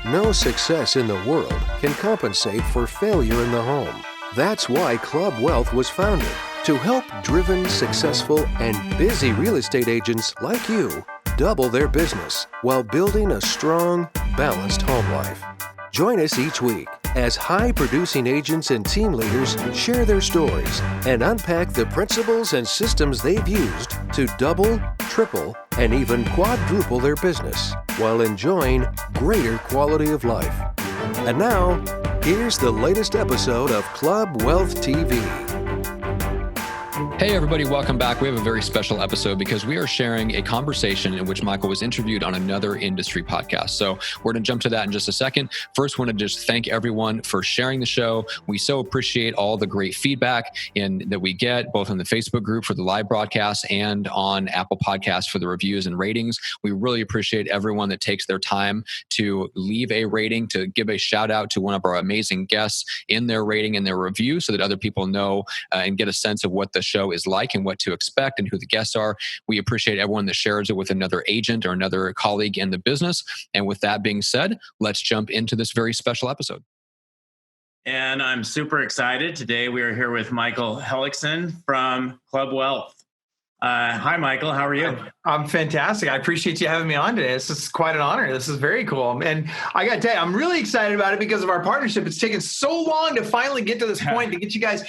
no success in the world can compensate for failure in the home. That's why Club Wealth was founded, to help driven, successful, and busy real estate agents like you double their business while building a strong, balanced home life. Join us each week as high-producing agents and team leaders share their stories and unpack the principles and systems they've used to double, triple, and even quadruple their business while enjoying greater quality of life. And now, here's the latest episode of Club Wealth TV. Hey everybody, welcome back. We have a very special episode because we are sharing a conversation in which Michael was interviewed on another industry podcast. So we're going to jump to that in just a second. First, want to just thank everyone for sharing the show. We so appreciate all the great feedback that we get, both on the Facebook group for the live broadcast and on Apple Podcasts for the reviews and ratings. We really appreciate everyone that takes their time to leave a rating, to give a shout out to one of our amazing guests in their rating and their review so that other people know and get a sense of what the show is like and what to expect and who the guests are. We appreciate everyone that shares it with another agent or another colleague in the business. And with that being said, let's jump into this very special episode. And I'm super excited. Today we are here with Michael Hellickson from Club Wealth. Hi, Michael. How are you? I'm fantastic. I appreciate you having me on today. This is quite an honor. This is very cool. And I got to tell you, I'm really excited about it because of our partnership. It's taken so long to finally get to this point, to get you guys,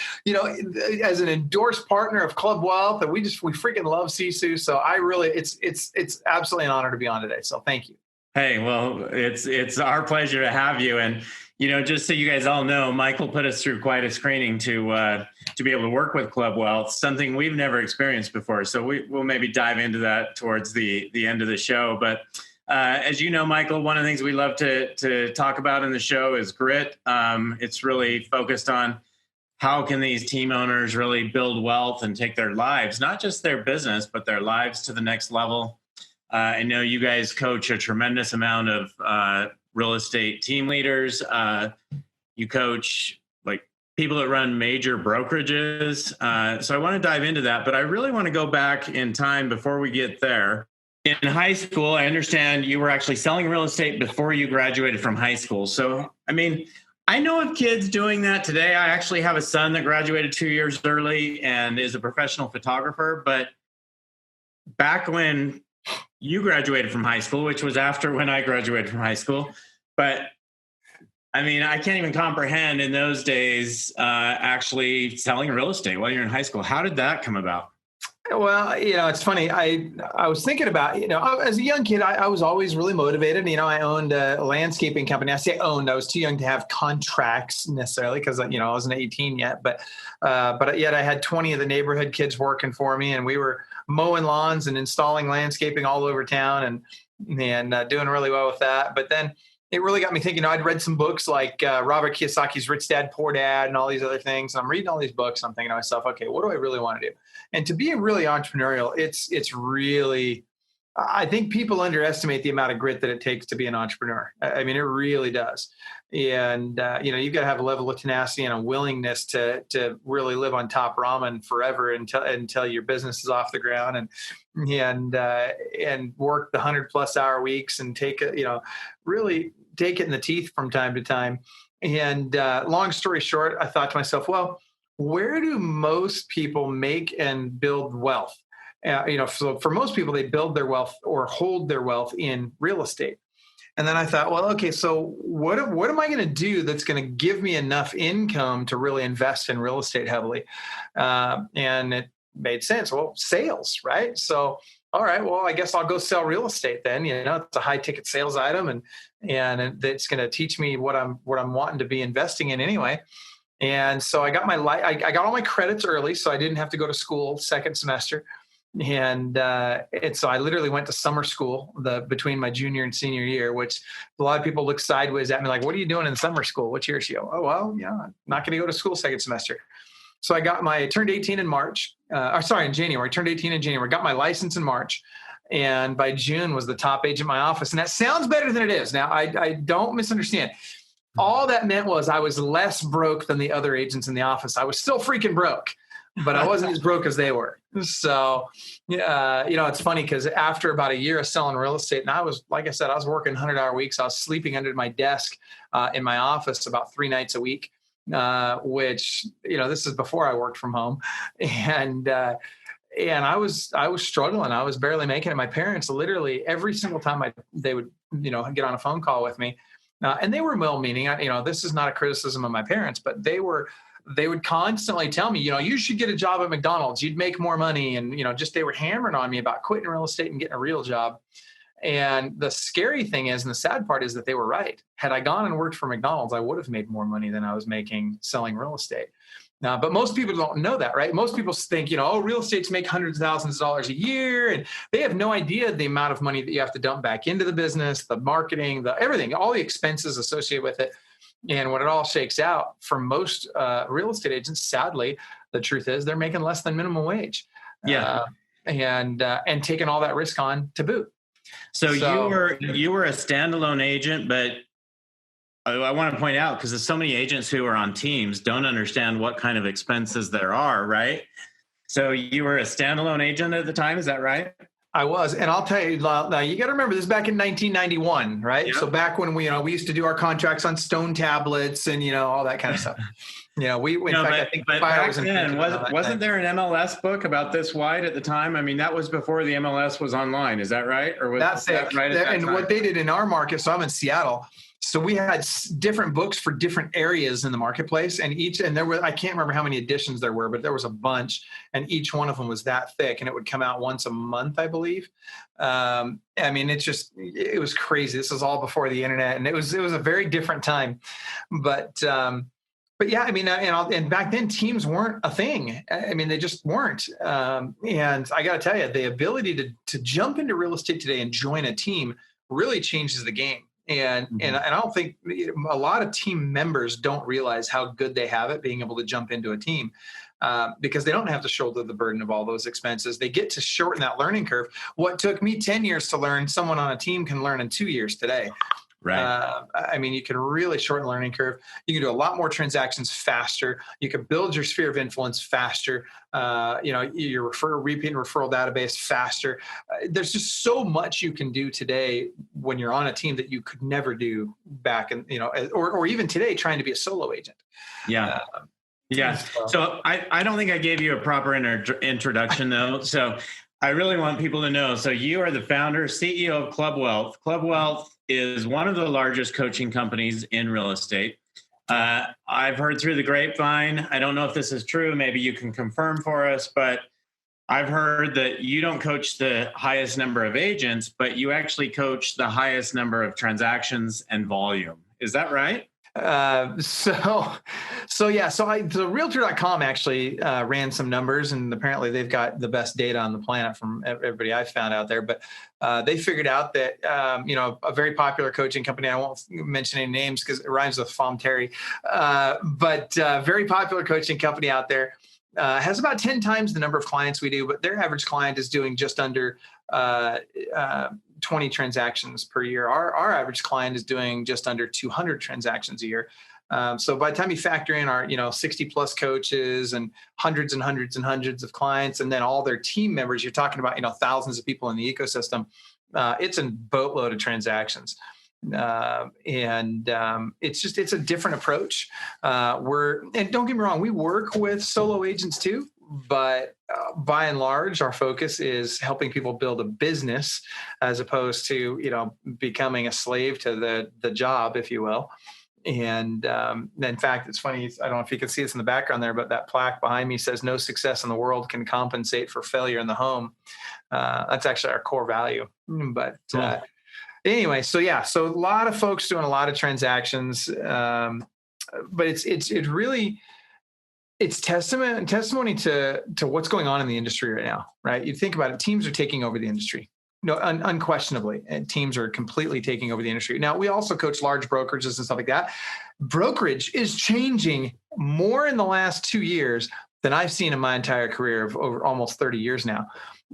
as an endorsed partner of Club Wealth. And we freaking love Sisu. So it's absolutely an honor to be on today. So thank you. Hey, well, it's our pleasure to have you. And, just so you guys all know, Michael put us through quite a screening to be able to work with Club Wealth, something we've never experienced before. So we'll maybe dive into that towards the end of the show. But as you know, Michael, one of the things we love to talk about in the show is grit. It's really focused on how can these team owners really build wealth and take their lives, not just their business, but their lives to the next level. I know you guys coach a tremendous amount of real estate team leaders. You coach people that run major brokerages. So I want to dive into that, but I really want to go back in time before we get there. In high school, I understand you were actually selling real estate before you graduated from high school. So, I know of kids doing that today. I actually have a son that graduated 2 years early and is a professional photographer. But back when you graduated from high school, which was after when I graduated from high school, but I can't even comprehend in those days actually selling real estate while you're in high school. How did that come about? Well, it's funny. I was thinking about, as a young kid, I was always really motivated. I owned a landscaping company. I say owned. I was too young to have contracts necessarily because, I wasn't 18 yet. But yet I had 20 of the neighborhood kids working for me, and we were mowing lawns and installing landscaping all over town and doing really well with that. But then it really got me thinking. I'd read some books like Robert Kiyosaki's Rich Dad, Poor Dad and all these other things. And I'm reading all these books. I'm thinking to myself, okay, what do I really want to do? And to be really entrepreneurial, it's really, I think people underestimate the amount of grit that it takes to be an entrepreneur. It really does. And, you've got to have a level of tenacity and a willingness to really live on top ramen forever until your business is off the ground and work the 100+ hour weeks and really take it in the teeth from time to time. And long story short, I thought to myself, well, where do most people make and build wealth? So for most people, they build their wealth or hold their wealth in real estate. And then I thought, well, okay, so what am I going to do that's going to give me enough income to really invest in real estate heavily? And it made sense. Well, sales, right? So, all right, well, I guess I'll go sell real estate then. It's a high ticket sales item, and it's going to teach me what I'm wanting to be investing in anyway. And so I got I got all my credits early, so I didn't have to go to school second semester. And so I literally went to summer school between my junior and senior year, which a lot of people look sideways at me like, what are you doing in summer school? What's your issue? Oh, well, I'm not going to go to school second semester. So I turned 18 in March, in January. I turned 18 in January, got my license in March. And by June was the top agent in my office. And that sounds better than it is. Now, I don't misunderstand. All that meant was I was less broke than the other agents in the office. I was still freaking broke. but I wasn't as broke as they were. So, it's funny because after about a year of selling real estate, and I was, like I said, I was working 100-hour weeks. I was sleeping under my desk in my office about 3 nights a week, which, this is before I worked from home. And I was struggling. I was barely making it. My parents literally every single time they would, get on a phone call with me, and they were well-meaning. This is not a criticism of my parents, but they would constantly tell me, you should get a job at McDonald's. You'd make more money. And, they were hammering on me about quitting real estate and getting a real job. And the scary thing is, and the sad part is that they were right. Had I gone and worked for McDonald's, I would have made more money than I was making selling real estate. But most people don't know that, right? Most people think, real estates make hundreds of thousands of dollars a year. And they have no idea the amount of money that you have to dump back into the business, the marketing, everything, all the expenses associated with it. And when it all shakes out, for most real estate agents, sadly, the truth is they're making less than minimum wage. Yeah. And taking all that risk on to boot. So you were a standalone agent, but I want to point out, because so many agents who are on teams don't understand what kind of expenses there are, right? So you were a standalone agent at the time, is that right? I was, and I'll tell you now. You got to remember this is back in 1991, right? Yep. So back when we used to do our contracts on stone tablets and all that kind of stuff. I think back then, wasn't there an MLS book about this wide at the time? I mean, that was before the MLS was online. Is that right? Or was that right? And what they did in our market. So I'm in Seattle. So we had different books for different areas in the marketplace, and there were, I can't remember how many editions there were, but there was a bunch, and each one of them was that thick, and it would come out once a month, I believe. It was crazy. This was all before the internet, and it was a very different time. But yeah, and back then teams weren't a thing. They just weren't. And I got to tell you, the ability to jump into real estate today and join a team really changes the game. And I don't think a lot of team members don't realize how good they have it being able to jump into a team because they don't have to shoulder the burden of all those expenses. They get to shorten that learning curve. What took me 10 years to learn, someone on a team can learn in 2 years today. Right. You can really shorten the learning curve. You can do a lot more transactions faster. You can build your sphere of influence faster. Your repeat and referral database faster. There's just so much you can do today when you're on a team that you could never do back in, or even today trying to be a solo agent. Yeah. So I don't think I gave you a proper introduction though. So I really want people to know. So you are the founder, CEO of Club Wealth. Club Wealth is one of the largest coaching companies in real estate. I've heard through the grapevine, I don't know if this is true, maybe you can confirm for us, but I've heard that you don't coach the highest number of agents, but you actually coach the highest number of transactions and volume. Is that right? So Realtor.com actually ran some numbers, and apparently they've got the best data on the planet from everybody I've found out there. But they figured out that a very popular coaching company, I won't mention any names because it rhymes with Fom Terry, but very popular coaching company out there has about 10 times the number of clients we do, but their average client is doing just under 20 transactions per year. Our average client is doing just under 200 transactions a year. So by the time you factor in our 60 plus coaches and hundreds and hundreds and hundreds of clients, and then all their team members, you're talking about thousands of people in the ecosystem. It's a boatload of transactions. It's a different approach. And don't get me wrong, we work with solo agents too, but by and large, our focus is helping people build a business as opposed to, becoming a slave to the job, if you will. And in fact, it's funny, I don't know if you can see this in the background there, but that plaque behind me says, "No success in the world can compensate for failure in the home." That's actually our core value. But anyway, so a lot of folks doing a lot of transactions, but it's testimony to what's going on in the industry right now, right? You think about it, teams are taking over the industry. Unquestionably, and teams are completely taking over the industry. Now, we also coach large brokerages and stuff like that. Brokerage is changing more in the last 2 years than I've seen in my entire career of over almost 30 years now.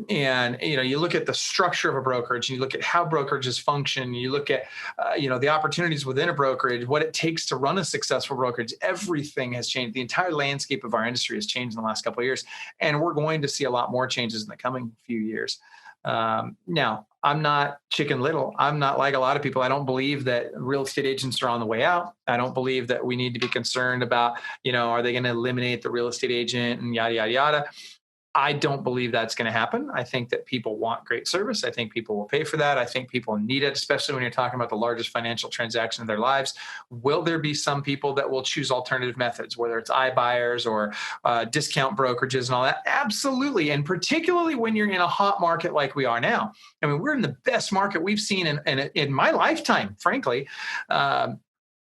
And, you look at the structure of a brokerage, you look at how brokerages function, you look at, the opportunities within a brokerage, what it takes to run a successful brokerage. Everything has changed. The entire landscape of our industry has changed in the last couple of years. And we're going to see a lot more changes in the coming few years. Now, I'm not Chicken Little. I'm not like a lot of people. I don't believe that real estate agents are on the way out. I don't believe that we need to be concerned about, are they going to eliminate the real estate agent and yada, yada, yada. I don't believe that's going to happen. I think that people want great service. I think people will pay for that. I think people need it, especially when you're talking about the largest financial transaction of their lives. Will there be some people that will choose alternative methods, whether it's iBuyers or discount brokerages and all that? Absolutely. And particularly when you're in a hot market like we are now. I mean, we're in the best market we've seen in my lifetime, frankly.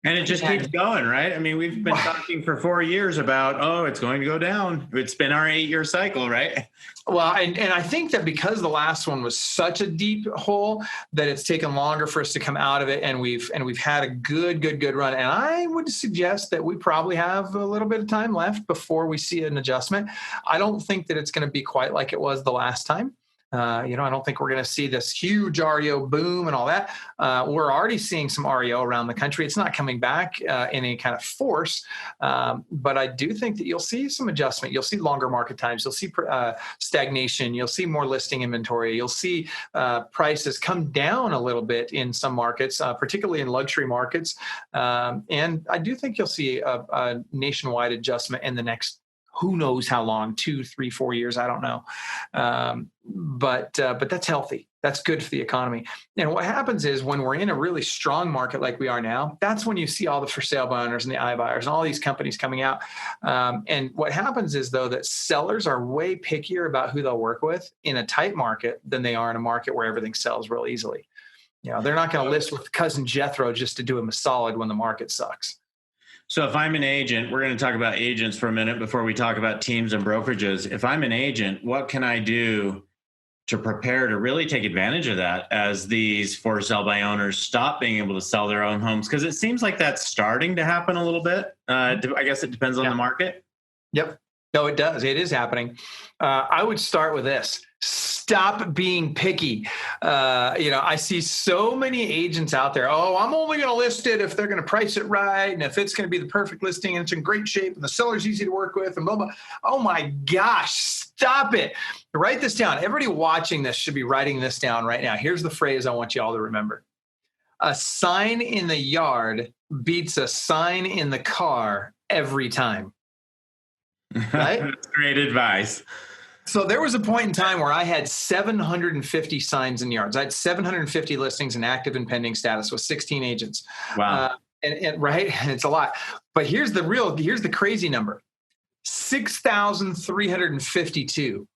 And it just keeps going, right? I mean, we've been talking for 4 years about, it's going to go down. It's been our 8-year cycle, right? Well, and I think that because the last one was such a deep hole that it's taken longer for us to come out of it, and we've had a good run. And I would suggest that we probably have a little bit of time left before we see an adjustment. I don't think that it's going to be quite like it was the last time. I don't think we're going to see this huge REO boom and all that. We're already seeing some REO around the country. It's not coming back in any kind of force, but I do think that you'll see some adjustment. You'll see longer market times. You'll see stagnation. You'll see more listing inventory. You'll see prices come down a little bit in some markets, particularly in luxury markets. And I do think you'll see a nationwide adjustment in the next, who knows how long, 2, 3, 4 years, I don't know. But that's healthy. That's good for the economy. And what happens is when we're in a really strong market like we are now, that's when you see all the for sale by owners and the iBuyers and all these companies coming out. And what happens is, though, that sellers are way pickier about who they'll work with in a tight market than they are in a market where everything sells real easily. They're not going to list with Cousin Jethro just to do them a solid when the market sucks. So if I'm an agent, we're going to talk about agents for a minute before we talk about teams and brokerages. If I'm an agent, what can I do to prepare to really take advantage of that as these for sale by owners stop being able to sell their own homes? Because it seems like that's starting to happen a little bit. I guess it depends on the market. Yep. No, it does. It is happening. I would start with this. Stop being picky. I see so many agents out there. Oh, I'm only going to list it if they're going to price it right, and if it's going to be the perfect listing and it's in great shape and the seller's easy to work with and blah, blah. Oh my gosh, stop it. Write this down. Everybody watching this should be writing this down right now. Here's the phrase I want you all to remember. A sign in the yard beats a sign in the car every time. Right? That's great advice. So there was a point in time where I had 750 signs in yards. I had 750 listings in active and pending status with 16 agents. Wow. And right, it's a lot. But here's the crazy number. 6,352.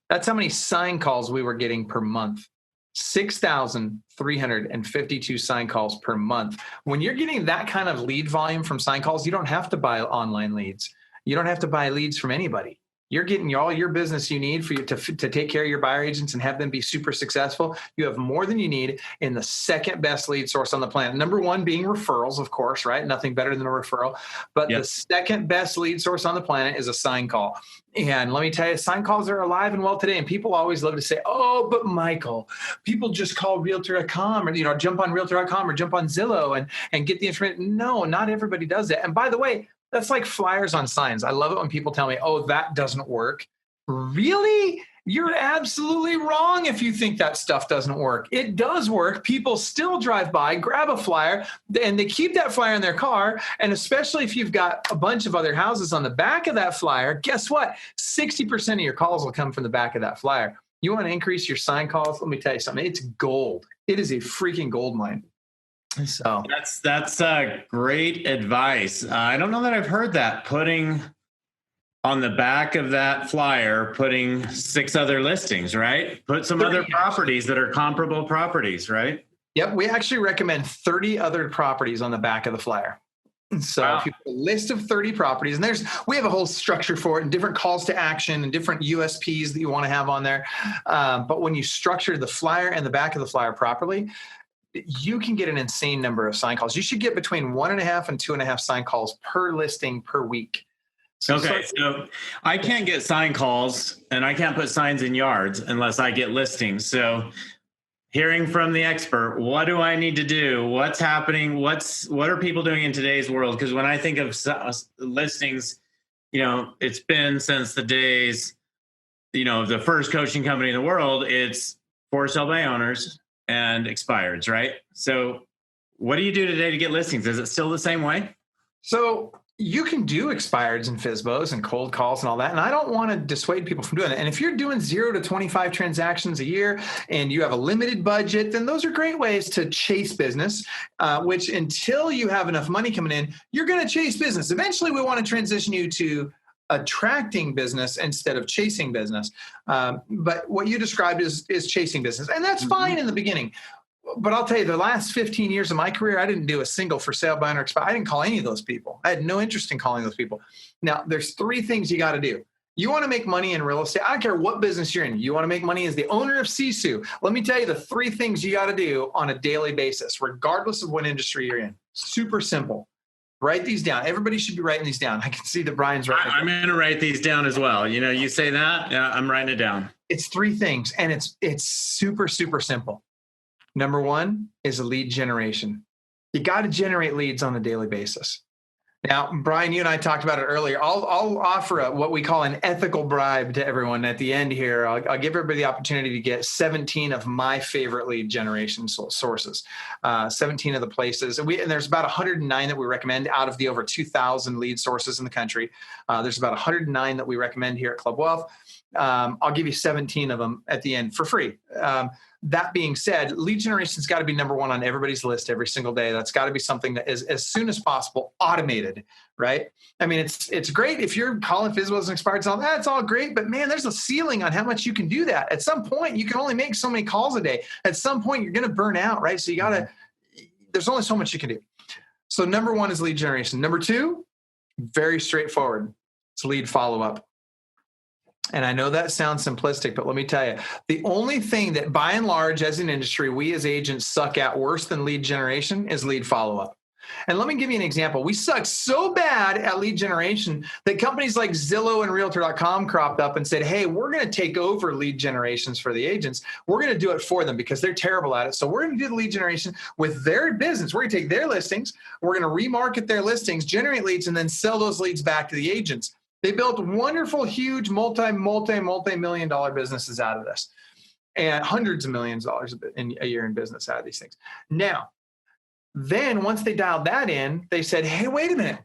That's how many sign calls we were getting per month. 6,352 sign calls per month. When you're getting that kind of lead volume from sign calls, you don't have to buy online leads. You don't have to buy leads from anybody. You're getting all your business you need for you to take care of your buyer agents and have them be super successful. You have more than you need in the second best lead source on the planet. Number one being referrals, of course, right? Nothing better than a referral. But The second best lead source on the planet is a sign call. And let me tell you, sign calls are alive and well today. And people always love to say, oh, but Michael, people just call Realtor.com or, jump on Realtor.com or jump on Zillow and get the information. No, not everybody does that. And by the way, that's like flyers on signs. I love it when people tell me, oh, that doesn't work. Really? You're absolutely wrong if you think that stuff doesn't work. It does work. People still drive by, grab a flyer, and they keep that flyer in their car. And especially if you've got a bunch of other houses on the back of that flyer, guess what? 60% of your calls will come from the back of that flyer. You want to increase your sign calls? Let me tell you something. It's gold. It is a freaking gold mine. So that's great advice. I don't know that I've heard that. Putting on the back of that flyer, putting 6 other listings, right? Put some other properties that are comparable properties, right? Yep. We actually recommend 30 other properties on the back of the flyer. So if you put a list of 30 properties, and we have a whole structure for it and different calls to action and different USPs that you want to have on there. But when you structure the flyer and the back of the flyer properly, you can get an insane number of sign calls. You should get between 1.5 and 2.5 sign calls per listing per week. Okay, so I can't get sign calls and I can't put signs in yards unless I get listings. So hearing from the expert, what do I need to do? What's happening? What are people doing in today's world? Because when I think of listings, it's been since the days, of the first coaching company in the world, it's for sale by owners and expireds, right? So what do you do today to get listings? Is it still the same way? So you can do expireds and FSBOs and cold calls and all that. And I don't want to dissuade people from doing that. And if you're doing 0 to 25 transactions a year and you have a limited budget, then those are great ways to chase business, which until you have enough money coming in, you're going to chase business. Eventually, we want to transition you to attracting business instead of chasing business. But what you described is chasing business. And that's fine in the beginning. But I'll tell you, the last 15 years of my career, I didn't do a single for sale by owner expire. I didn't call any of those people. I had no interest in calling those people. Now, there's 3 things you got to do. You want to make money in real estate. I don't care what business you're in. You want to make money as the owner of Sisu. Let me tell you the 3 things you got to do on a daily basis, regardless of what industry you're in. Super simple. Write these down. Everybody should be writing these down. I can see that Brian's writing. I'm going to write these down as well. You say that, I'm writing it down. It's 3 things, and it's super, super simple. Number 1 is a lead generation. You got to generate leads on a daily basis. Now, Brian, you and I talked about it earlier. I'll offer what we call an ethical bribe to everyone at the end here. I'll give everybody the opportunity to get 17 of my favorite lead generation sources, 17 of the places. And there's about 109 that we recommend out of the over 2,000 lead sources in the country. There's about 109 that we recommend here at Club Wealth. I'll give you 17 of them at the end for free. That being said, lead generation's got to be number 1 on everybody's list every single day. That's got to be something that is as soon as possible automated, right? I mean, it's great if you're calling FSBOs and expireds, all that's all great, but man, there's a ceiling on how much you can do that. At some point, you can only make so many calls a day. At some point, you're going to burn out, right? So there's only so much you can do. So number 1 is lead generation. Number 2, very straightforward. It's lead follow-up. And I know that sounds simplistic, but let me tell you, the only thing that by and large as an industry, we as agents suck at worse than lead generation is lead follow-up. And let me give you an example. We suck so bad at lead generation that companies like Zillow and Realtor.com cropped up and said, hey, we're going to take over lead generations for the agents. We're going to do it for them because they're terrible at it. So we're going to do the lead generation with their business. We're going to take their listings. We're going to remarket their listings, generate leads, and then sell those leads back to the agents. They built wonderful, huge, multi-million dollar businesses out of this, and hundreds of millions of dollars a year in business out of these things. Now, then once they dialed that in, they said, hey, wait a minute.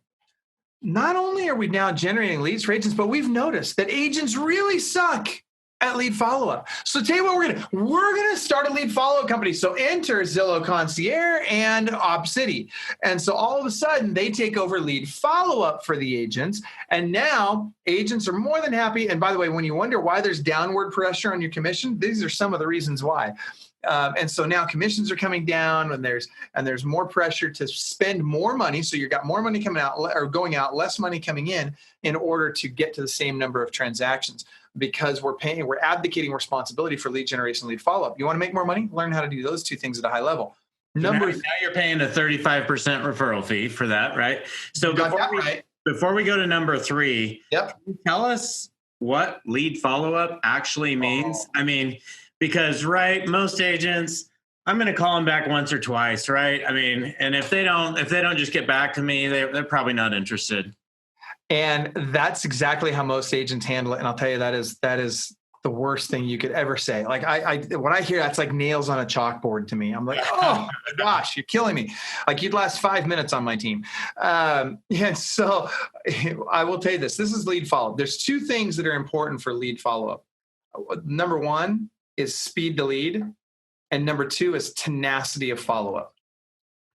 Not only are we now generating leads for agents, but we've noticed that agents really suck at lead follow-up. So tell you what we're gonna start a lead follow-up company. So enter Zillow Concierge and OpCity. And so all of a sudden they take over lead follow-up for the agents. And now agents are more than happy. And by the way, when you wonder why there's downward pressure on your commission, these are some of the reasons why. And so now commissions are coming down and there's more pressure to spend more money. So you've got more money coming out or going out, less money coming in order to get to the same number of transactions. Because we're advocating responsibility for lead generation, lead follow-up. You want to make more money? Learn how to do those 2 things at a high level. Now you're paying a 35% referral fee for that, right? So before we go to number 3, can you tell us what lead follow-up actually means? I mean, because most agents, I'm going to call them back once or twice, right? I mean, and if they don't just get back to me, they're probably not interested. And that's exactly how most agents handle it. And I'll tell you, that is the worst thing you could ever say. Like when I hear that's like nails on a chalkboard to me. I'm like, oh my gosh, you're killing me. Like you'd last 5 minutes on my team. And so I will tell you this is lead follow-up. There's 2 things that are important for lead follow-up. Number 1 is speed to lead. And number 2 is tenacity of follow-up.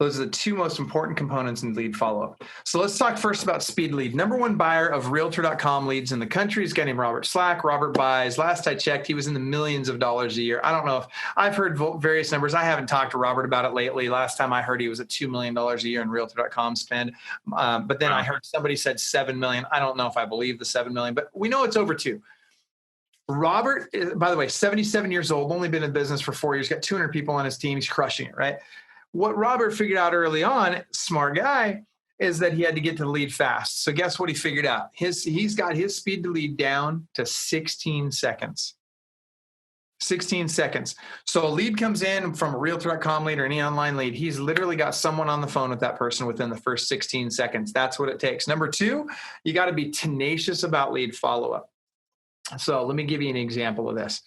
Those are the 2 most important components in lead follow-up. So let's talk first about speed lead. Number 1 buyer of Realtor.com leads in the country is a guy named Robert Slack. Robert buys. Last I checked, he was in the millions of dollars a year. I don't know if I've heard various numbers. I haven't talked to Robert about it lately. Last time I heard he was at $2 million a year in Realtor.com spend. But then I heard somebody said $7 million. I don't know if I believe the $7 million, but we know it's over 2. Robert, by the way, 77 years old, only been in business for 4 years, got 200 people on his team. He's crushing it, right? What Robert figured out early on, smart guy, is that he had to get to the lead fast. So guess what he figured out? He's got his speed to lead down to 16 seconds. 16 seconds. So a lead comes in from a realtor.com lead or any online lead. He's literally got someone on the phone with that person within the first 16 seconds. That's what it takes. Number two, you got to be tenacious about lead follow-up. So let me give you an example of this.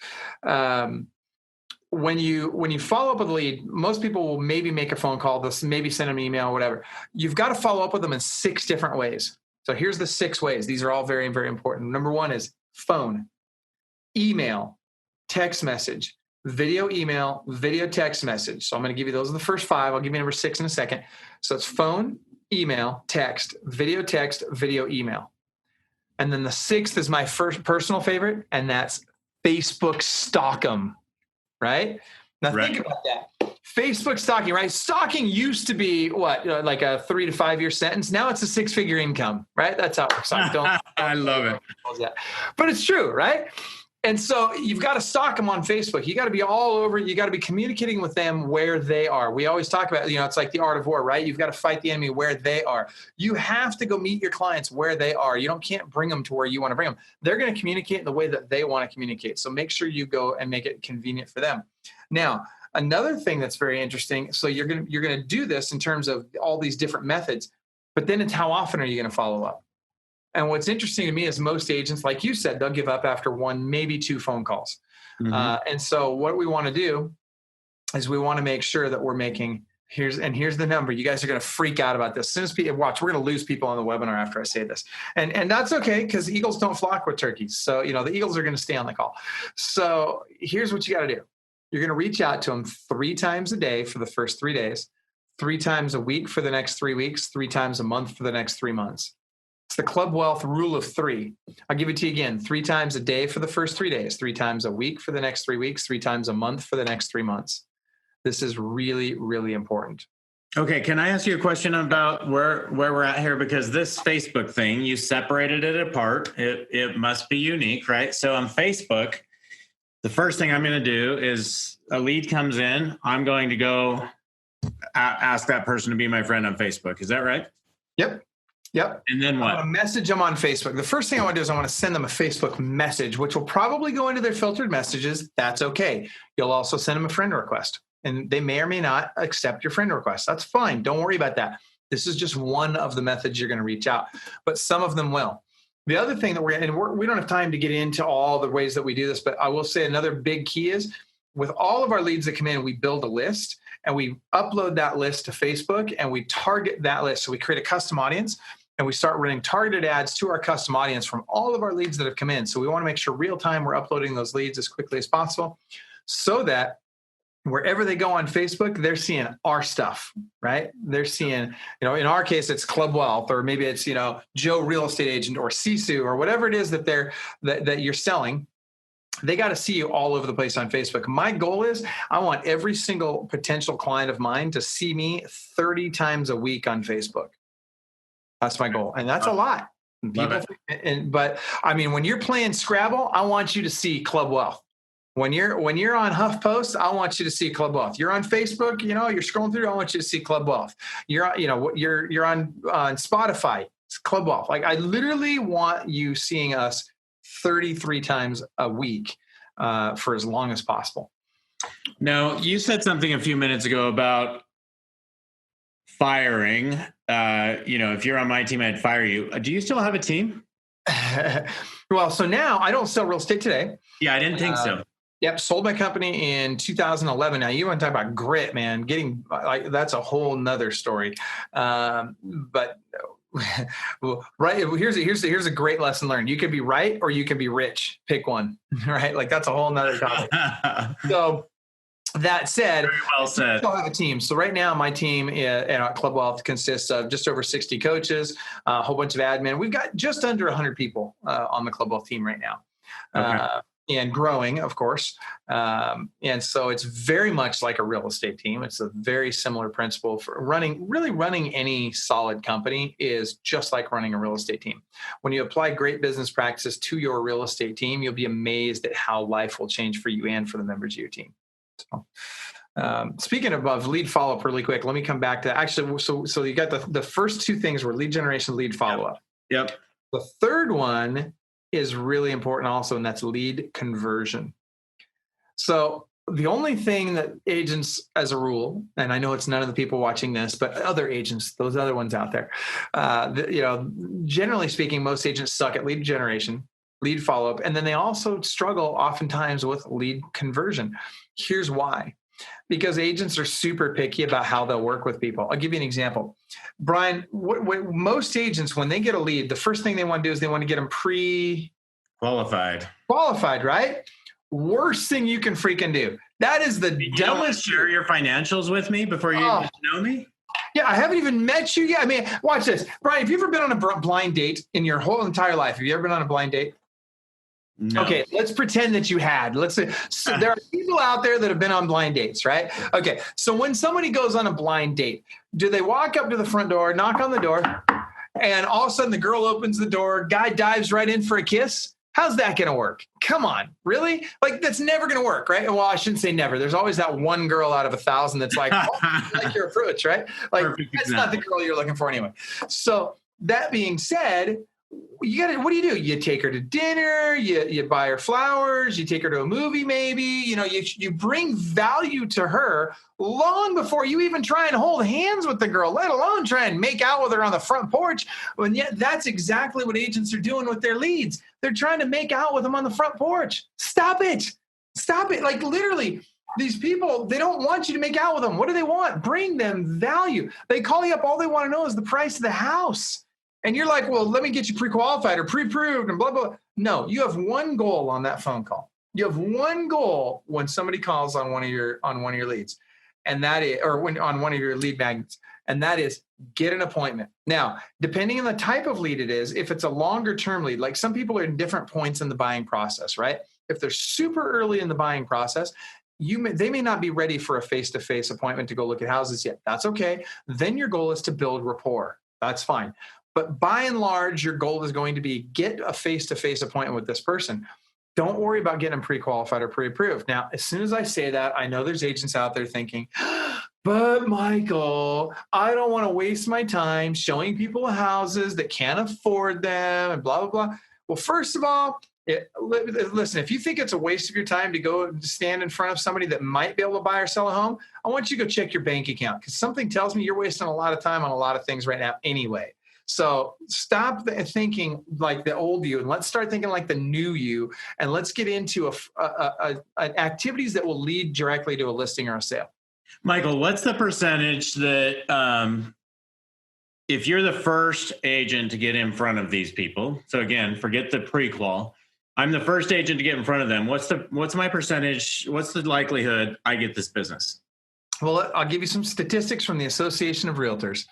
When you follow up with a lead, most people will maybe make a phone call, maybe send them an email, whatever. You've got to follow up with them in 6 different ways. So here's the 6 ways. These are all very, very important. Number 1 is phone, email, text message, video email, video text message. So I'm going to give you those are the first 5. I'll give you number 6 in a second. So it's phone, email, text, video email. And then the 6th is my first personal favorite, and that's Facebook stalk 'em. Right? Now think about that. Facebook stalking, right? Stalking used to be like a 3 to 5 year sentence. Now it's a 6-figure income, right? That's how it works. I love it. But it's true, right? And so you've got to stalk them on Facebook. You got to be all over. You got to be communicating with them where they are. We always talk about, it's like the art of war, right? You've got to fight the enemy where they are. You have to go meet your clients where they are. You can't bring them to where you want to bring them. They're going to communicate in the way that they want to communicate. So make sure you go and make it convenient for them. Now, another thing that's very interesting. So you're going to do this in terms of all these different methods, but then it's how often are you going to follow up? And what's interesting to me is most agents, like you said, they'll give up after 1, maybe 2 phone calls. Mm-hmm. And so what we want to do is we want to make sure that we're making, here's the number. You guys are going to freak out about this. As soon as people watch, we're going to lose people on the webinar after I say this. And that's okay, because eagles don't flock with turkeys. So, the eagles are going to stay on the call. So here's what you got to do. You're going to reach out to them 3 times a day for the first 3 days, 3 times a week for the next 3 weeks, 3 times a month for the next 3 months. It's the Club Wealth rule of 3. I'll give it to you again. 3 times a day for the first 3 days, 3 times a week for the next 3 weeks, 3 times a month for the next 3 months. This is really, really important. Okay. Can I ask you a question about where we're at here? Because this Facebook thing, you separated it apart. It must be unique, right? So on Facebook, the first thing I'm going to do is a lead comes in. I'm going to go ask that person to be my friend on Facebook. Is that right? Yep. And then what? I want to message them on Facebook. The first thing I want to do is I want to send them a Facebook message, which will probably go into their filtered messages. That's okay. You'll also send them a friend request, and they may or may not accept your friend request. That's fine. Don't worry about that. This is just one of the methods you're going to reach out, but some of them will. The other thing that we don't have time to get into all the ways that we do this, but I will say another big key is with all of our leads that come in, we build a list and we upload that list to Facebook and we target that list. So we create a custom audience and we start running targeted ads to our custom audience from all of our leads that have come in. So we want to make sure real time we're uploading those leads as quickly as possible so that wherever they go on Facebook, they're seeing our stuff, right? They're seeing, in our case, it's Club Wealth, or maybe it's, Joe Real Estate Agent or Sisu or whatever it is that you're selling. They got to see you all over the place on Facebook. My goal is I want every single potential client of mine to see me 30 times a week on Facebook. That's my goal. And that's a lot. But I mean, when you're playing Scrabble, I want you to see Club Wealth. When you're on HuffPost, I want you to see Club Wealth. You're on Facebook, you're scrolling through, I want you to see Club Wealth. You're on Spotify, it's Club Wealth. Like I literally want you seeing us 33 times a week for as long as possible. Now, you said something a few minutes ago about firing. If you're on my team, I'd fire you. Do you still have a team? Well, so now I don't sell real estate today. Yeah, I didn't think so. Yep, sold my company in 2011. Now you want to talk about grit, man? That's a whole nother story. But right, here's a great lesson learned. You can be right or you can be rich. Pick one, right? Like that's a whole nother topic. So that said, very well said. I still have a team. So right now, my team at Club Wealth consists of just over 60 coaches, a whole bunch of admin. We've got just under 100 people on the Club Wealth team right now. Okay. And growing, of course. And so it's very much like a real estate team. It's a very similar principle for running any solid company is just like running a real estate team. When you apply great business practices to your real estate team, you'll be amazed at how life will change for you and for the members of your team. So Speaking of lead follow-up really quick, let me come back to actually, so you got the first two things were lead generation, lead follow-up. Yep. The third one is really important also, and that's lead conversion. So the only thing that agents, as a rule, and I know it's none of the people watching this, but other agents, those other ones out there, generally speaking, most agents suck at lead generation, lead follow-up, and then they also struggle oftentimes with lead conversion. Here's why. Because agents are super picky about how they'll work with people. I'll give you an example. Brian, most agents, when they get a lead, the first thing they want to do is they want to get them qualified, right? Worst thing you can freaking do. That is the dumbest. Share your financials with me before you know me? Yeah, I haven't even met you yet. I mean, watch this. Brian, have you ever been on a blind date in your whole entire life? Have you ever been on a blind date? No. Okay, let's pretend that you had. Let's say so there are people out there that have been on blind dates, right? Okay, so when somebody goes on a blind date, do they walk up to the front door, knock on the door, and all of a sudden the girl opens the door, guy dives right in for a kiss? How's that going to work? Come on, really? Like, that's never going to work, right? Well, I shouldn't say never. There's always that one girl out of 1,000 that's like, oh, I like your approach, right? Like, that's not the girl you're looking for anyway. So that being said, what do? You take her to dinner, you buy her flowers, you take her to a movie, maybe, you bring value to her long before you even try and hold hands with the girl, let alone try and make out with her on the front porch. And yet that's exactly what agents are doing with their leads. They're trying to make out with them on the front porch. Stop it. Like, literally, these people, they don't want you to make out with them. What do they want? Bring them value. They call you up. All they want to know is the price of the house. And you're like, well, let me get you pre-qualified or pre-approved and blah, blah. No, you have one goal on that phone call. You have one goal when somebody calls on one of your leads, and that is, or on one of your lead magnets, and that is get an appointment. Now, depending on the type of lead it is, if it's a longer term lead, like some people are in different points in the buying process, right? If they're super early in the buying process, they may not be ready for a face-to-face appointment to go look at houses yet. That's okay. Then your goal is to build rapport. That's fine. But by and large, your goal is going to be get a face-to-face appointment with this person. Don't worry about getting them pre-qualified or pre-approved. Now, as soon as I say that, I know there's agents out there thinking, but Michael, I don't want to waste my time showing people houses that can't afford them and blah, blah, blah. Well, first of all, listen, if you think it's a waste of your time to go stand in front of somebody that might be able to buy or sell a home, I want you to go check your bank account, because something tells me you're wasting a lot of time on a lot of things right now anyway. So stop thinking like the old you, and let's start thinking like the new you, and let's get into activities that will lead directly to a listing or a sale. Michael, what's the percentage that if you're the first agent to get in front of these people, so again, forget the pre-qual, I'm the first agent to get in front of them, what's my percentage, what's the likelihood I get this business? Well, I'll give you some statistics from the Association of Realtors.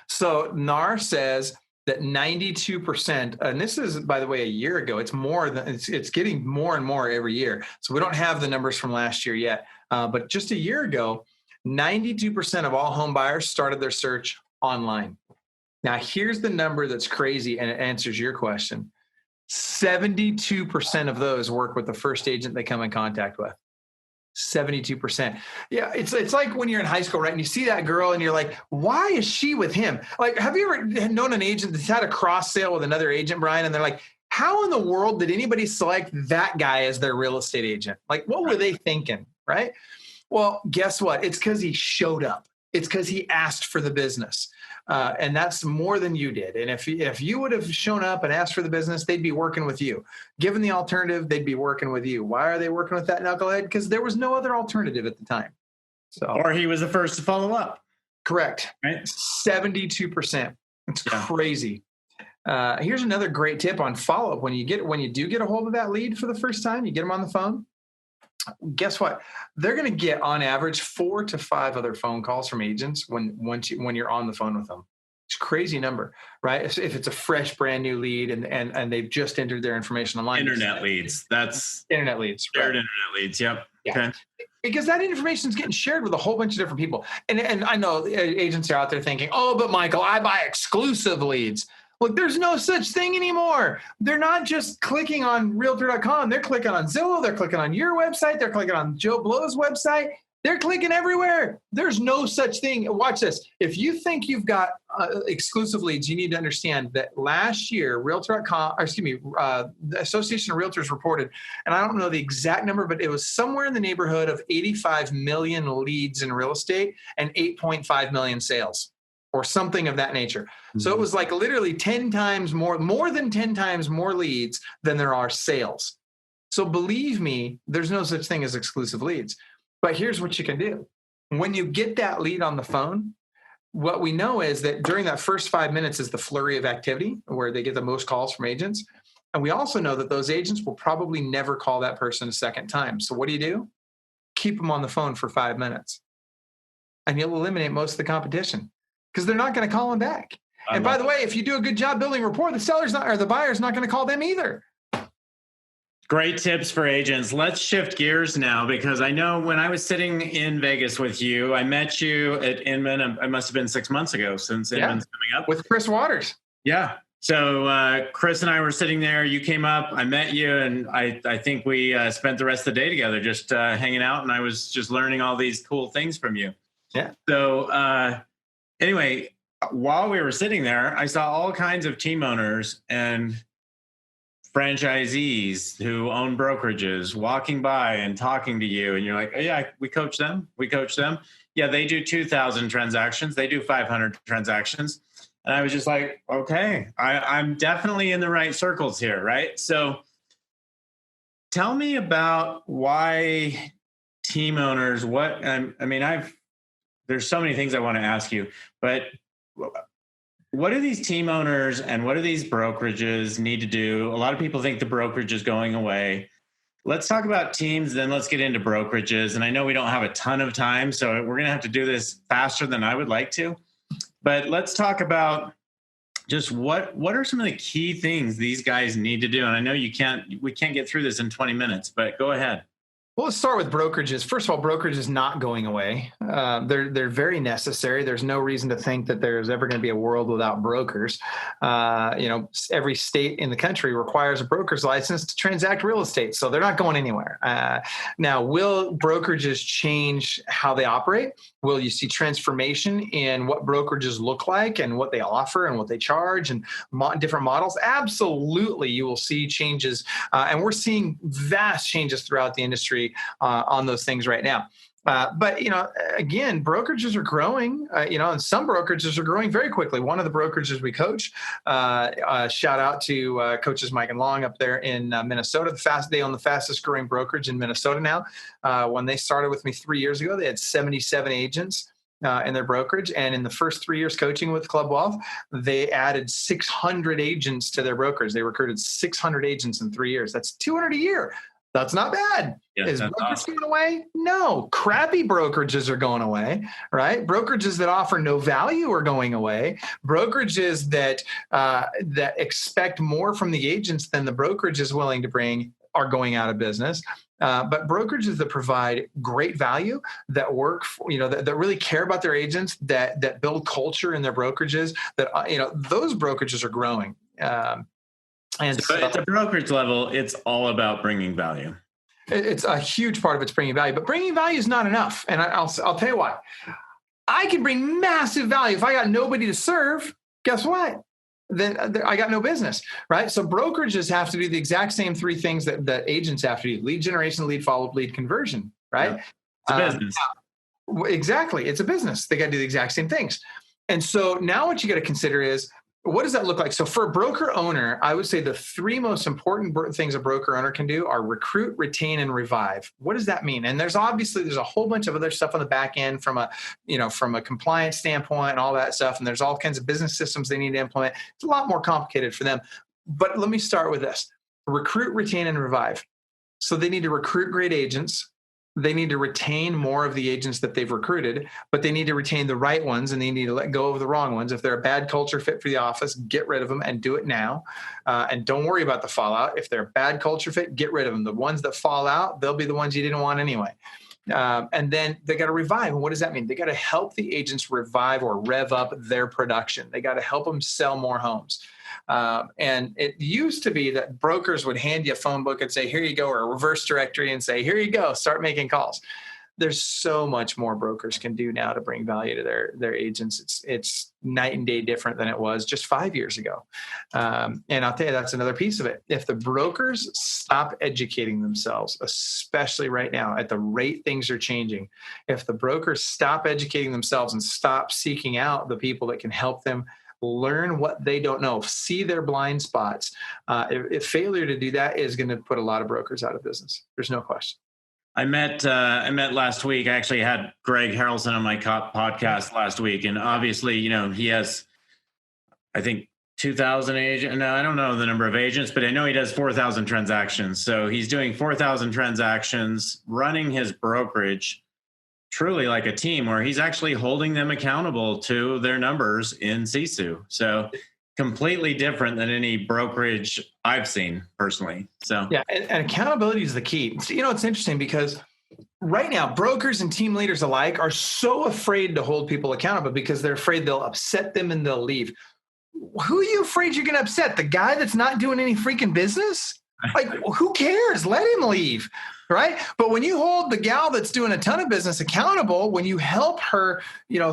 So NAR says that 92%, and this is, by the way, a year ago, it's getting more and more every year. So we don't have the numbers from last year yet, but just a year ago, 92% of all home buyers started their search online. Now, here's the number that's crazy, and it answers your question. 72% of those work with the first agent they come in contact with. 72%. Yeah, it's like when you're in high school, right? And you see that girl and you're like, why is she with him? Like, have you ever known an agent that's had a cross sale with another agent, Brian? And they're like, how in the world did anybody select that guy as their real estate agent? Like, what were they thinking, right? Well, guess what? It's because he showed up. It's because he asked for the business. And that's more than you did. And if you would have shown up and asked for the business, they'd be working with you. Given the alternative, they'd be working with you. Why are they working with that knucklehead? Because there was no other alternative at the time. Or he was the first to follow up. Correct. Right? 72%. It's crazy. Here's another great tip on follow-up. When you do get a hold of that lead for the first time, you get them on the phone. Guess what? They're going to get on average 4 to 5 other phone calls from agents when you're on the phone with them. It's a crazy number, right? If it's a fresh, brand new lead and they've just entered their information online. Internet leads. That's internet leads. Shared right? internet leads. Yep. Yeah. Okay. Because that information is getting shared with a whole bunch of different people. And I know agents are out there thinking, oh, but Michael, I buy exclusive leads. Look, there's no such thing anymore. They're not just clicking on Realtor.com. They're clicking on Zillow. They're clicking on your website. They're clicking on Joe Blow's website. They're clicking everywhere. There's no such thing. Watch this. If you think you've got exclusive leads, you need to understand that last year, the Association of Realtors reported, and I don't know the exact number, but it was somewhere in the neighborhood of 85 million leads in real estate and 8.5 million sales, or something of that nature. Mm-hmm. So it was like literally 10 times more than 10 times more leads than there are sales. So believe me, there's no such thing as exclusive leads. But here's what you can do. When you get that lead on the phone, what we know is that during that first 5 minutes is the flurry of activity where they get the most calls from agents. And we also know that those agents will probably never call that person a second time. So what do? Keep them on the phone for 5 minutes. And you'll eliminate most of the competition because they're not going to call them back. And by the way, if you do a good job building rapport, the buyer's not going to call them either. Great tips for agents. Let's shift gears now, because I know when I was sitting in Vegas with you, I met you at Inman. It must have been 6 months ago since Inman's coming up. With Chris Waters. Yeah. So Chris and I were sitting there. You came up. I met you, and I think we spent the rest of the day together just hanging out, and I was just learning all these cool things from you. Yeah. So anyway, while we were sitting there, I saw all kinds of team owners and franchisees who own brokerages walking by and talking to you, and you're like, oh, yeah, we coach them. Yeah, they do 2,000 transactions. They do 500 transactions. And I was just like, okay, I'm definitely in the right circles here, right? So tell me about why team owners, there's so many things I want to ask you, but what do these team owners and what do these brokerages need to do? A lot of people think the brokerage is going away. Let's talk about teams, then let's get into brokerages. And I know we don't have a ton of time, so we're going to have to do this faster than I would like to. But let's talk about just what are some of the key things these guys need to do? And I know we can't get through this in 20 minutes, but go ahead. Well, let's start with brokerages. First of all, brokerage is not going away. They're very necessary. There's no reason to think that there's ever going to be a world without brokers. Every state in the country requires a broker's license to transact real estate, so they're not going anywhere. Now, will brokerages change how they operate? Will you see transformation in what brokerages look like and what they offer and what they charge and different models? Absolutely, you will see changes, and we're seeing vast changes throughout the industry on those things right now. But, again, brokerages are growing, and some brokerages are growing very quickly. One of the brokerages we coach, shout out to coaches Mike and Long up there in Minnesota. They own the fastest growing brokerage in Minnesota now. When they started with me 3 years ago, they had 77 agents in their brokerage. And in the first 3 years coaching with Club Wealth, they added 600 agents to their brokerage. They recruited 600 agents in 3 years. That's 200 a year. That's not bad. Yeah, is brokers going away? No. Crappy brokerages are going away, right? Brokerages that offer no value are going away. Brokerages that expect more from the agents than the brokerage is willing to bring are going out of business. But brokerages that provide great value, that work, that really care about their agents, that build culture in their brokerages, those brokerages are growing. And so at the brokerage level, it's all about bringing value. It's a huge part of it's bringing value, but bringing value is not enough. And I'll tell you why. I can bring massive value. If I got nobody to serve, guess what? Then I got no business, right? So brokerages have to do the exact same three things that agents have to do: lead generation, lead follow-up, lead conversion, right? Yeah. It's a business. Exactly. It's a business. They got to do the exact same things. And so now what you got to consider is, what does that look like? So for a broker owner, I would say the three most important things a broker owner can do are recruit, retain, and revive. What does that mean? And there's a whole bunch of other stuff on the back end from a compliance standpoint and all that stuff. And there's all kinds of business systems they need to implement. It's a lot more complicated for them. But let me start with this: recruit, retain, and revive. So they need to recruit great agents. They need to retain more of the agents that they've recruited, but they need to retain the right ones, and they need to let go of the wrong ones. If they're a bad culture fit for the office, get rid of them and do it now. And don't worry about the fallout. If they're a bad culture fit, get rid of them. The ones that fall out, they'll be the ones you didn't want anyway. And then they got to revive. And what does that mean? They got to help the agents revive or rev up their production. They got to help them sell more homes. And it used to be that brokers would hand you a phone book and say, here you go, or a reverse directory and say, here you go, start making calls. there's so much more brokers can do now to bring value to their agents. It's night and day different than it was just 5 years ago. And I'll tell you, that's another piece of it. If the brokers stop educating themselves, especially right now at the rate things are changing, if the brokers stop educating themselves and stop seeking out the people that can help them learn what they don't know, see their blind spots, if failure to do that is going to put a lot of brokers out of business. There's no question. I met last week. I actually had Greg Harrelson on my podcast last week, and obviously, he has, I think, 2,000 agents. No, I don't know the number of agents, but I know he does 4,000 transactions. So he's doing 4,000 transactions, running his brokerage truly like a team, where he's actually holding them accountable to their numbers in Sisu. So completely different than any brokerage I've seen personally. So yeah, and accountability is the key. It's interesting because right now brokers and team leaders alike are so afraid to hold people accountable because they're afraid they'll upset them and they'll leave. Who are you afraid you're going to upset? The guy that's not doing any freaking business? Like, who cares? Let him leave, right? But when you hold the gal that's doing a ton of business accountable, when you help her,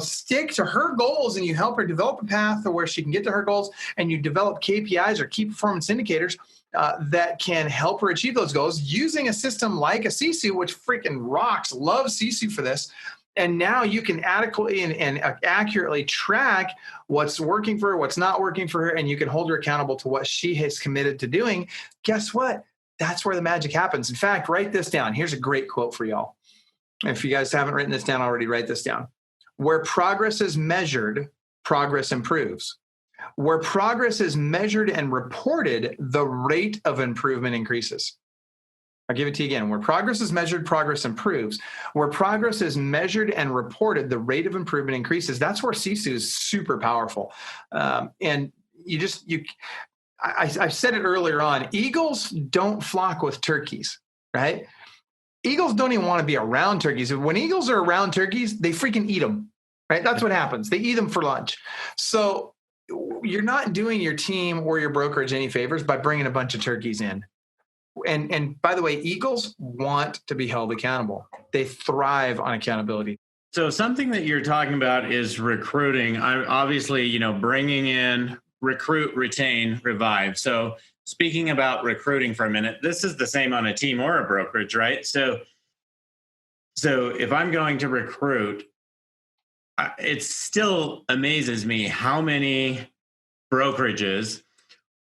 stick to her goals and you help her develop a path to where she can get to her goals, and you develop KPIs or key performance indicators that can help her achieve those goals using a system like a Sisu, which freaking rocks, love Sisu for this. And now you can adequately and accurately track what's working for her, what's not working for her, and you can hold her accountable to what she has committed to doing. Guess what? That's where the magic happens. In fact, write this down. Here's a great quote for y'all. If you guys haven't written this down already, write this down. Where progress is measured, progress improves. Where progress is measured and reported, the rate of improvement increases. I'll give it to you again. Where progress is measured, progress improves. Where progress is measured and reported, the rate of improvement increases. That's where Sisu is super powerful. And I said it earlier on, eagles don't flock with turkeys, right? Eagles don't even want to be around turkeys. When eagles are around turkeys, they freaking eat them, right? That's what happens. They eat them for lunch. So you're not doing your team or your brokerage any favors by bringing a bunch of turkeys in. And by the way, eagles want to be held accountable. They thrive on accountability. So something that you're talking about is recruiting. I'm obviously, bringing in, recruit, retain, revive. So speaking about recruiting for a minute, this is the same on a team or a brokerage, right? So if I'm going to recruit, it still amazes me how many brokerages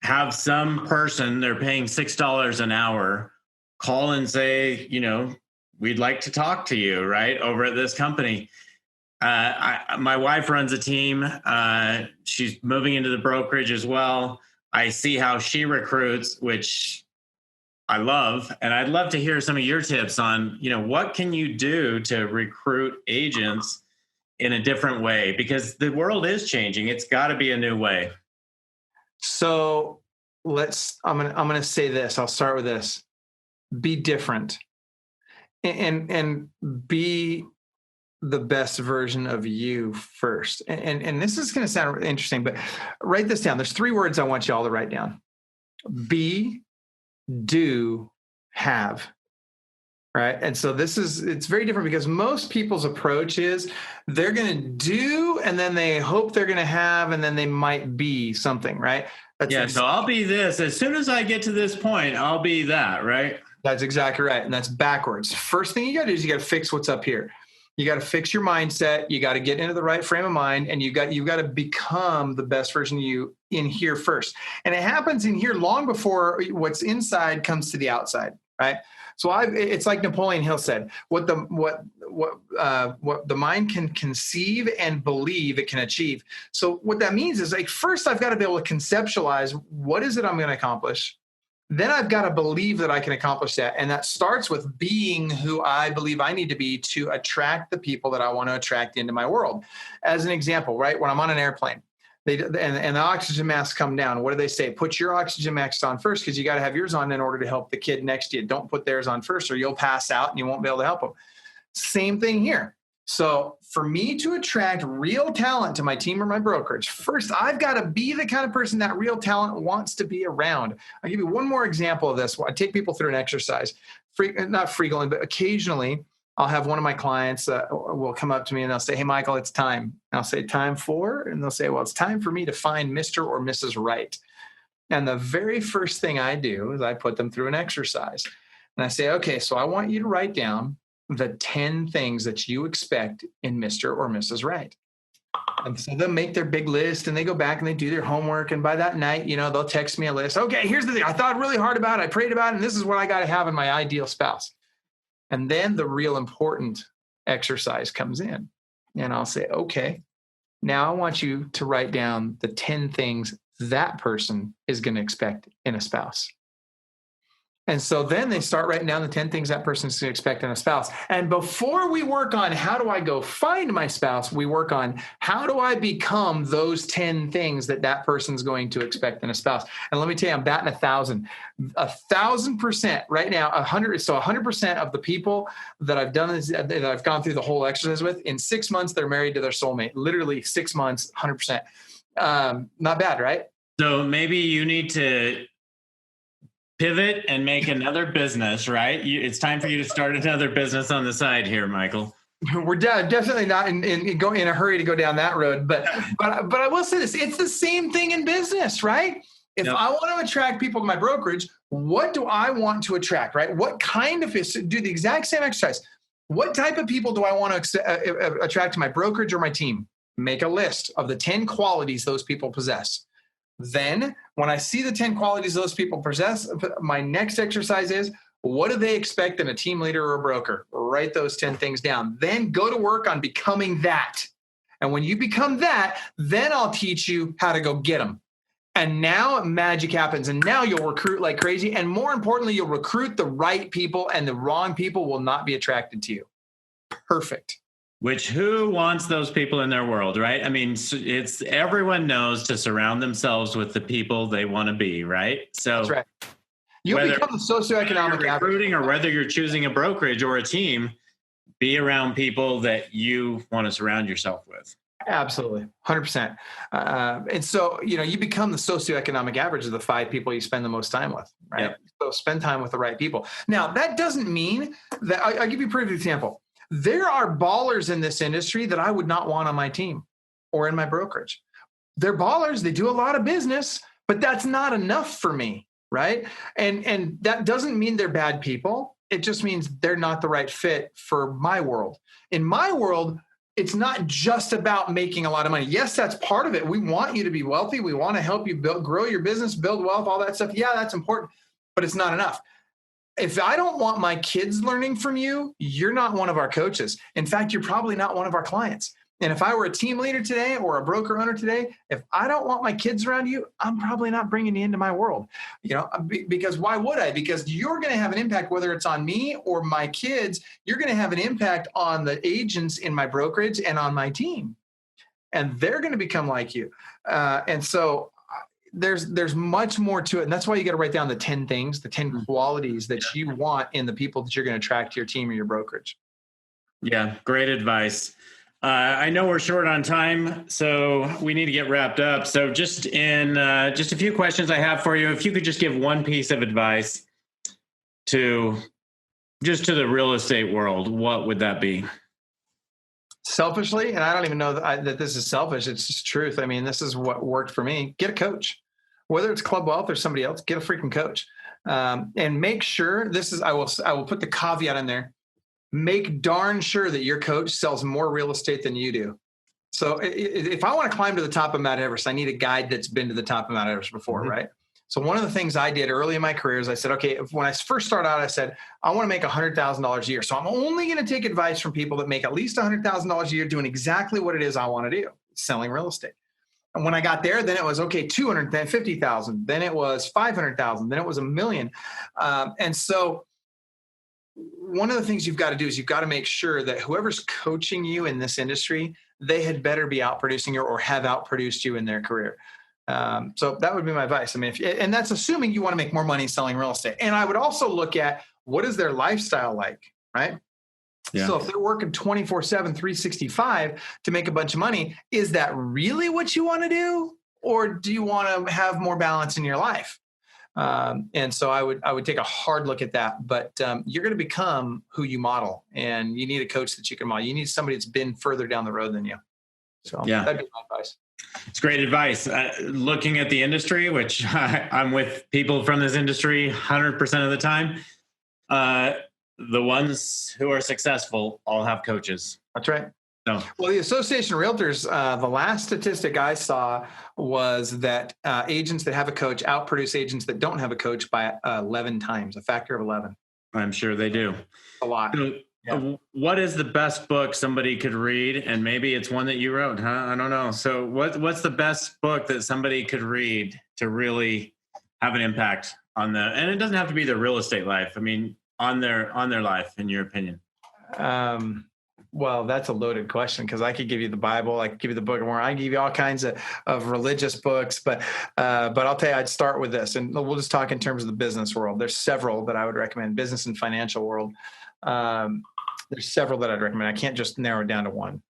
have some person they're paying $6 an hour call and say, we'd like to talk to you, right, over at this company. My wife runs a team. She's moving into the brokerage as well. I see how she recruits, which I love. And I'd love to hear some of your tips on, what can you do to recruit agents in a different way? Because the world is changing. It's got to be a new way. So I'm gonna say this. I'll start with this. Be different and be the best version of you first. And this is gonna sound interesting, but write this down. There's 3 words I want you all to write down. Be, do, have. Right. And so it's very different because most people's approach is they're going to do, and then they hope they're going to have, and then they might be something. Right. So I'll be this. As soon as I get to this point, I'll be that. Right. That's exactly right. And that's backwards. First thing you got to do is you got to fix what's up here. You got to fix your mindset. You got to get into the right frame of mind, and you've got to become the best version of you in here first. And it happens in here long before what's inside comes to the outside. Right. So it's like Napoleon Hill said, what the mind can conceive and believe it can achieve. So what that means is, like, first I've got to be able to conceptualize what is it I'm going to accomplish. Then I've got to believe that I can accomplish that. And that starts with being who I believe I need to be to attract the people that I want to attract into my world. As an example, right, when I'm on an airplane, and the oxygen masks come down. What do they say? Put your oxygen mask on first, because you got to have yours on in order to help the kid next to you. Don't put theirs on first, or you'll pass out and you won't be able to help them. Same thing here. So for me to attract real talent to my team or my brokerage, first I've got to be the kind of person that real talent wants to be around. I'll give you one more example of this. I take people through an exercise, not frequently, but occasionally. I'll have one of my clients will come up to me and they'll say, "Hey, Michael, it's time." And I'll say, "Time for?" And they'll say, "Well, it's time for me to find Mr. or Mrs. Right." And the very first thing I do is I put them through an exercise. And I say, "Okay, so I want you to write down the 10 things that you expect in Mr. or Mrs. Right." And so they'll make their big list and they go back and they do their homework. And by that night, they'll text me a list. "Okay, here's the thing. I thought really hard about it. I prayed about it. And this is what I got to have in my ideal spouse." And then the real important exercise comes in. And I'll say, "Okay, now I want you to write down the 10 things that person is going to expect in a spouse." And so then they start writing down the 10 things that person is going to expect in a spouse. And before we work on how do I go find my spouse, we work on how do I become those 10 things that person's going to expect in a spouse. And let me tell you, I'm batting 1,000% right now, 100% of the people that I've done this, that I've gone through the whole exercise with, in 6 months, they're married to their soulmate, literally 6 months, 100%. Not bad, right? So maybe you need to pivot and make another business, right? It's time for you to start another business on the side here, Michael. We're definitely not in a hurry to go down that road, but I will say this: it's the same thing in business, right? If I want to attract people to my brokerage, what do I want to attract, right? What kind of do the exact same exercise? What type of people do I want to attract to my brokerage or my team? Make a list of the 10 qualities those people possess. Then when I see the 10 qualities those people possess, my next exercise is, what do they expect in a team leader or a broker? Write those 10 things down. Then go to work on becoming that. And when you become that, then I'll teach you how to go get them. And now magic happens. And now you'll recruit like crazy. And more importantly, you'll recruit the right people, and the wrong people will not be attracted to you. Perfect. Which, who wants those people in their world, right? I mean, it's everyone knows to surround themselves with the people they want to be, right? So that's right. You'll become the socioeconomic recruiting, or whether you're choosing a brokerage or a team, be around people that you want to surround yourself with. Absolutely. 100%. And so, you become the socioeconomic average of the 5 people you spend the most time with, right? Yep. So spend time with the right people. Now, that doesn't mean that I'll give you a perfect example. There are ballers in this industry that I would not want on my team or in my brokerage. They're ballers. They do a lot of business, but that's not enough for me, right? And that doesn't mean they're bad people. It just means they're not the right fit for my world. In my world, it's not just about making a lot of money. Yes, that's part of it. We want you to be wealthy. We want to help you grow your business, build wealth, all that stuff. Yeah, that's important, but it's not enough. If I don't want my kids learning from you, you're not one of our coaches. In fact, you're probably not one of our clients. And if I were a team leader today or a broker owner today, if I don't want my kids around you, I'm probably not bringing you into my world. Because why would I? Because you're going to have an impact, whether it's on me or my kids. You're going to have an impact on the agents in my brokerage and on my team. And they're going to become like you. And so there's much more to it. And that's why you got to write down the 10 things, the 10 qualities that you want in the people that you're going to attract to your team or your brokerage. Yeah, great advice. I know we're short on time, so we need to get wrapped up. So just a few questions I have for you. If you could just give one piece of advice to the real estate world, what would that be? Selfishly, and I don't even know that this is selfish, it's just truth. I mean, this is what worked for me. Get a coach. Whether it's Club Wealth or somebody else, get a freaking coach. And make sure, I will put the caveat in there, make darn sure that your coach sells more real estate than you do. So if I want to climb to the top of Mount Everest, I need a guide that's been to the top of Mount Everest before, right? So one of the things I did early in my career is I said, okay, when I first started out, I said, I want to make $100,000 a year. So I'm only going to take advice from people that make at least $100,000 a year doing exactly what it is I want to do, selling real estate. And when I got there, then it was, okay, 200, then 50,000, then it was 500,000, then it was $1 million. And so one of the things you've got to do is you've got to make sure that whoever's coaching you in this industry, they had better be outproducing you or have outproduced you in their career. So that would be my advice. I mean, and that's assuming you want to make more money selling real estate. And I would also look at what is their lifestyle like, right? Yeah. So if they're working 24/7, 365 to make a bunch of money, is that really what you want to do? Or do you want to have more balance in your life? And so I would take a hard look at that. But you're going to become who you model, and you need a coach that you can model. You need somebody that's been further down the road than you. So that'd be my advice. It's great advice. Looking at the industry, which I'm with people from this industry 100% of the time, the ones who are successful all have coaches. That's right. So, well, the Association of Realtors, the last statistic I saw was that agents that have a coach outproduce agents that don't have a coach by 11 times, a factor of 11. I'm sure they do. A lot. So, what is the best book somebody could read? And maybe it's one that you wrote, huh? I don't know. So what's the best book that somebody could read to really have an impact on and it doesn't have to be their real estate life. I mean, on their life, in your opinion? Well, that's a loaded question, because I could give you the Bible, I could give you the Book of Mormon, I can give you all kinds of religious books, but I'll tell you, I'd start with this, and we'll just talk in terms of the business world. There's several that I would recommend, business and financial world. There's several that I'd recommend. I can't just narrow it down to one.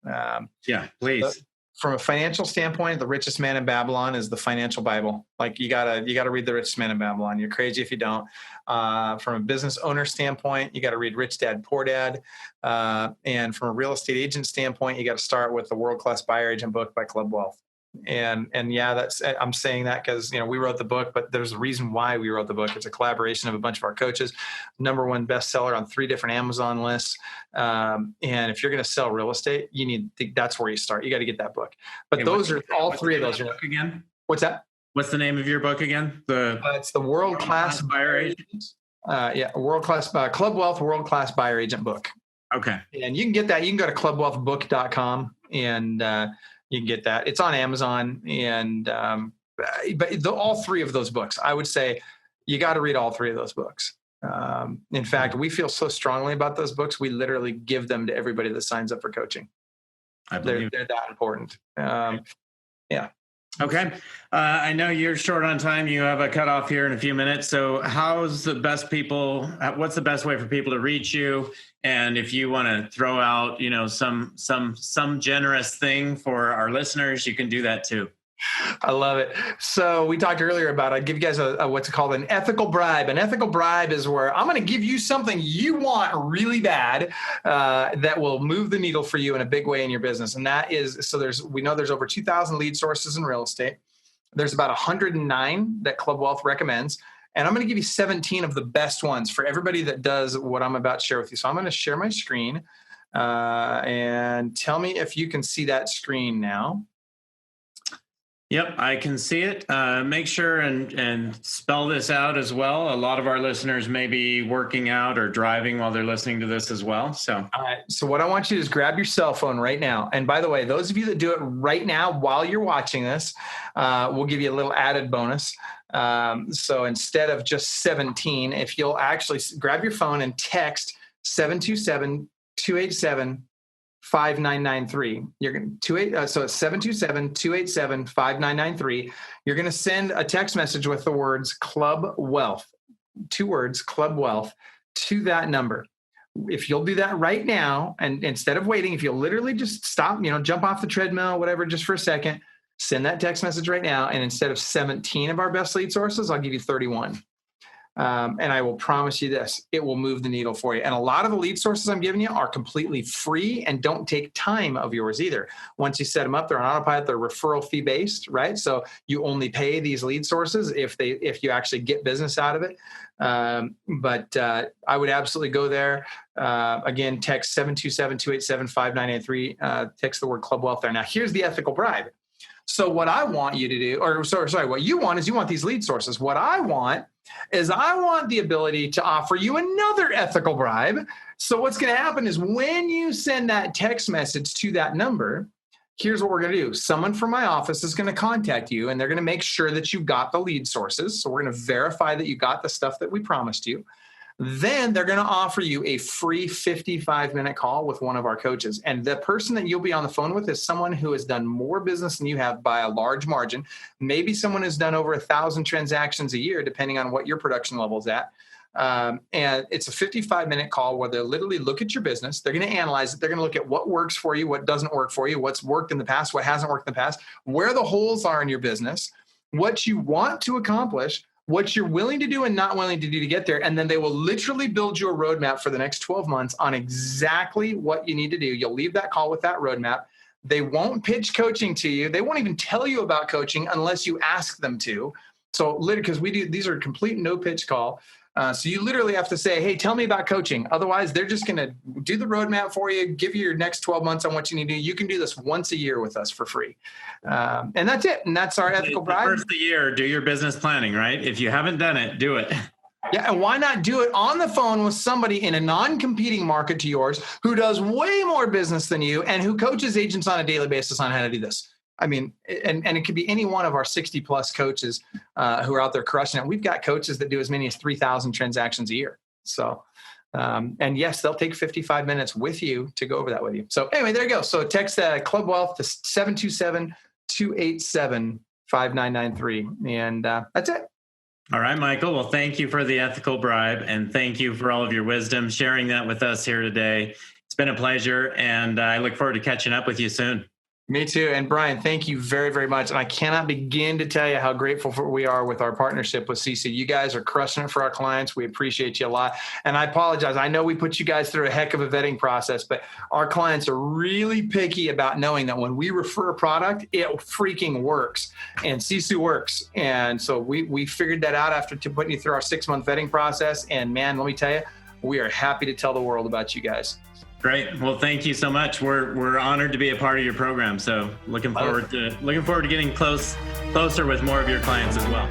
Yeah, please. From a financial standpoint, The Richest Man in Babylon is the financial Bible. Like you gotta read The Richest Man in Babylon. You're crazy if you don't. From a business owner standpoint, you got to read Rich Dad Poor Dad. And from a real estate agent standpoint, you got to start with the World Class Buyer Agent book by Club Wealth. And yeah, I'm saying that because, we wrote the book, but there's a reason why we wrote the book. It's a collaboration of a bunch of our coaches, #1 bestseller on 3 different Amazon lists. And if you're going to sell real estate, that's where you start. You got to get that book. But those are all 3 of those. Book again? What's that? What's the name of your book again? It's the World Class Buyer Agent. World Class Club Wealth World Class Buyer Agent book. Okay. And you can get that. You can go to clubwealthbook.com and you can get that. It's on Amazon. And but all 3 of those books, I would say you got to read all 3 of those books. In fact, we feel so strongly about those books, we literally give them to everybody that signs up for coaching. They're that important. Yeah. Okay. I know you're short on time. You have a cutoff here in a few minutes. So what's the best way for people to reach you? And if you want to throw out, some generous thing for our listeners, you can do that too. I love it. So we talked earlier about, I give you guys what's called an ethical bribe. An ethical bribe is where I'm going to give you something you want really bad that will move the needle for you in a big way in your business. And that is, we know there's over 2,000 lead sources in real estate. There's about 109 that Club Wealth recommends. And I'm going to give you 17 of the best ones for everybody that does what I'm about to share with you. So I'm going to share my screen and tell me if you can see that screen now. Yep, I can see it. Make sure and spell this out as well. A lot of our listeners may be working out or driving while they're listening to this as well. So, all right. So what I want you to do is grab your cell phone right now. And by the way, those of you that do it right now while you're watching this, we'll give you a little added bonus. So instead of just 17, if you'll actually grab your phone and text 727-287 5993. You're going to so it's 727-287-5993. You're going to send a text message with the words Club Wealth, 2 words, Club Wealth, to that number. If you'll do that right now, and instead of waiting, if you'll literally just stop, jump off the treadmill, whatever, just for a second, send that text message right now. And instead of 17 of our best lead sources, I'll give you 31. And I will promise you this, it will move the needle for you. And a lot of the lead sources I'm giving you are completely free and don't take time of yours either. Once you set them up, they're on autopilot, they're referral fee based, right? So you only pay these lead sources if you actually get business out of it. But I would absolutely go there. Again, text 727-287-5993, text the word Club Wealth there. Now here's the ethical bribe. So what I want you to do, what you want is you want these lead sources. What I want is I want the ability to offer you another ethical bribe. So what's going to happen is when you send that text message to that number, here's what we're going to do. Someone from my office is going to contact you, and they're going to make sure that you got the lead sources. So we're going to verify that you got the stuff that we promised you. Then they're going to offer you a free 55-minute call with one of our coaches. And the person that you'll be on the phone with is someone who has done more business than you have by a large margin. Maybe someone who's done over 1,000 transactions a year, depending on what your production level is at. And it's a 55-minute call where they'll literally look at your business. They're going to analyze it. They're going to look at what works for you, what doesn't work for you, what's worked in the past, what hasn't worked in the past, where the holes are in your business, what you want to accomplish, what you're willing to do and not willing to do to get there. And then they will literally build you a roadmap for the next 12 months on exactly what you need to do. You'll leave that call with that roadmap. They won't pitch coaching to you. They won't even tell you about coaching unless you ask them to. So literally, because these are complete no pitch call. So you literally have to say, hey, tell me about coaching. Otherwise, they're just going to do the roadmap for you, give you your next 12 months on what you need to do. You can do this once a year with us for free. And that's it. And that's our ethical bribe. First of the year, do your business planning, right? If you haven't done it, do it. Yeah, and why not do it on the phone with somebody in a non-competing market to yours who does way more business than you and who coaches agents on a daily basis on how to do this? I mean, and it could be any one of our 60 plus coaches who are out there crushing it. We've got coaches that do as many as 3,000 transactions a year. So, and yes, they'll take 55 minutes with you to go over that with you. So anyway, there you go. So text Club Wealth to 727-287-5993. And that's it. All right, Michael. Well, thank you for the ethical bribe, and thank you for all of your wisdom, sharing that with us here today. It's been a pleasure, and I look forward to catching up with you soon. Me too. And Brian, thank you very, very much. And I cannot begin to tell you how grateful we are with our partnership with Sisu. You guys are crushing it for our clients. We appreciate you a lot. And I apologize. I know we put you guys through a heck of a vetting process, but our clients are really picky about knowing that when we refer a product, it freaking works. And Sisu works. And so we figured that out after putting you through our 6-month vetting process. And man, let me tell you, we are happy to tell the world about you guys. Great. Well, thank you so much. We're honored to be a part of your program. So looking forward to getting closer with more of your clients as well.